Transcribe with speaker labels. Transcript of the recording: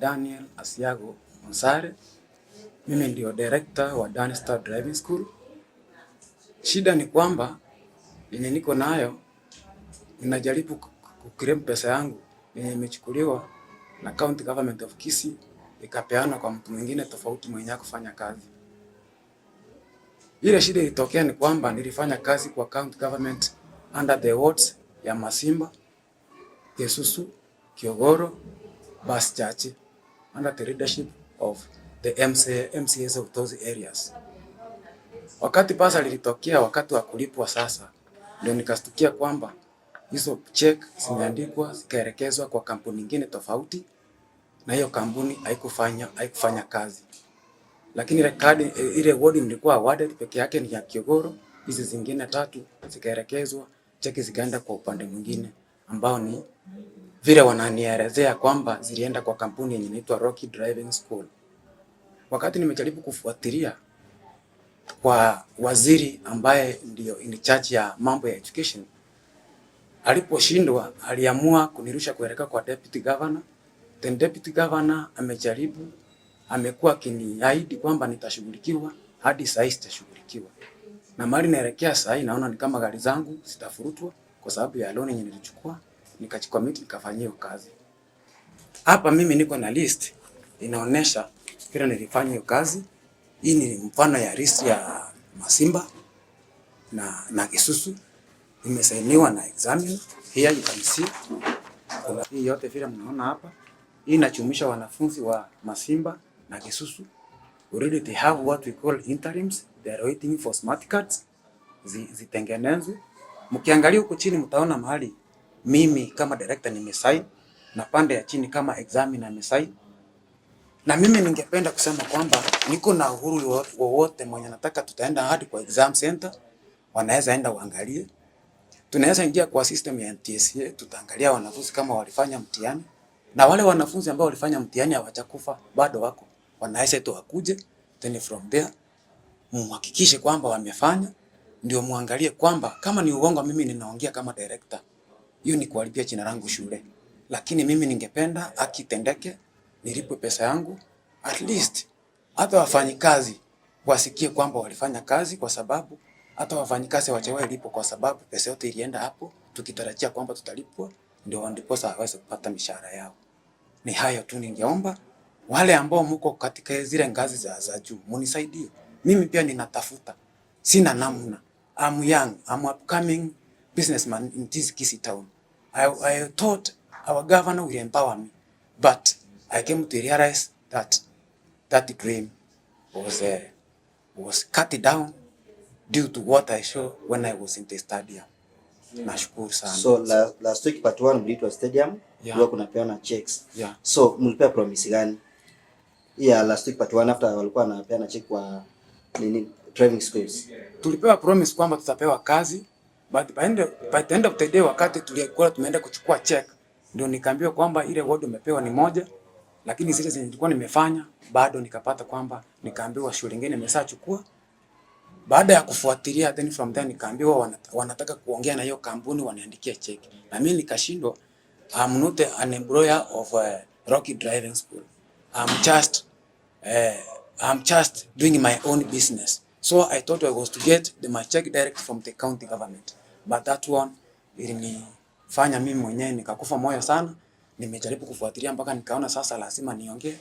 Speaker 1: Daniel Asiago Monsare. Mimi ndio director wa Danstar Driving School. Shida ni kwamba yenye niko nayo, ninajaribu kuclaim pesa yangu yenye imechukuliwa na County Government of Kisii ikapeana kwa mtu mwingine tofauti mwenye kufanya kazi. Ile shida ilitokea ni kwamba nilifanya kazi kwa County Government under the wards ya Masimba, Kesusu, Kiogoro, Bas Chache, under the leadership of the MCAs of those areas. Wakati pasa lilitokea wakati wa kulipwa sasa, ndio nikastukia kwamba hizo check zimeandikwa zikaelekezwa kwa kampuni nyingine tofauti, na hiyo kampuni haikufanya kazi. Lakini ile ward nilikuwa awarded peke yake ni ya Kiogoro, hizi zingine tatu zikaelekezwa, check zikaenda kwa upande mwingine ambao ni vile wananielezea kwamba zilienda kwa kampuni yenye inaitwa Rocky Driving School. Wakati nimejaribu kufuatilia kwa waziri ambaye ndio in charge ya mambo ya education, aliposhindwa aliamua kunirusha kuelekea kwa deputy governor. Then deputy governor amekuwa akiniahidi kwamba nitashughulikiwa, hadi sasa sitashughulikiwa. Na mali naelekea sasa naona ni kama gari zangu zitafurutwa kwa sababu ya loan yenye nilichukua, nikachicommit nikafanyia kazi. Hapa mimi niko na list inaonesha kile nilifanya hiyo kazi. Hii ni mfano ya list ya Masimba na Kisusu. Imesainiwa na examiner. Here you can see. Kuna hii yote vile mnaona hapa. Hii inachumisha wanafunzi wa Masimba na Kisusu. Already they have what we call interims. They are waiting for smart cards. Zitengenezwe. Mkiangalia huko chini mtaona mahali mimi kama director nimesign, na pande ya chini kama examiner nimesign. Na mimi ningependa kusema kwamba niko na uhuru wowote mwenye nataka tutaenda hadi kwa exam center, wanaweza enda waangalie. Tunaweza ingia kwa system ya NTSA, tutaangalia wanafunzi kama walifanya mtihani. Na wale wanafunzi ambao walifanya mtihani hawajakufa bado wako, wanaweza tu wakuje, then from there muhakikishe kwamba wamefanya, ndio muangalie kwamba kama ni uongo mimi ninaongea kama director, hiyo ni kuharibia jina langu shule. Lakini mimi ningependa akitendeke, nilipwe pesa yangu, at least hata wafanyikazi wasikie kwamba walifanya kazi, kwa sababu hata wafanyikazi wachewe lipo, kwa sababu pesa yote ilienda hapo tukitarajia kwamba tutalipwa, ndio ndiposa waweze kupata mishahara yao. Ni hayo tu ningeomba wale ambao mko katika zile ngazi za juu munisaidie. Mimi pia ninatafuta, sina namna. I'm young, I'm upcoming businessman in this Kisii town. I thought our governor will empower me, but I came to realize that dream was cut down due to what I saw when I was in the stadium. Nashukuru sana.
Speaker 2: So last week part 1 mliitwa stadium, ndio kuna peana checks. So mlipea promise gani? Last week part 1 after walikuwa wanapeana check kwa driving schools.
Speaker 1: Tulipewa promise kwamba tutapewa kazi, but by the end of the day wakati tulikuwa tumeenda kuchukua check, ndio nikaambiwa kwamba ile ward umepewa ni moja, lakini zile zenye nilikuwa nimefanya bado nikapata kwamba nikaambiwa shule nyingine imeshachukua. Baada ya kufuatilia, then from there nikaambiwa wanataka kuongea na hiyo kampuni waniandikie check. Na mimi nikashindwa. I'm not an employer of Rocky Driving School. I'm just doing my own business. So I thought I was to get my check direct from the county government. But that one ilinifanya mimi mwenyewe nikakufa moyo sana. Nimejaribu kufuatilia mpaka nikaona sasa lazima niongee.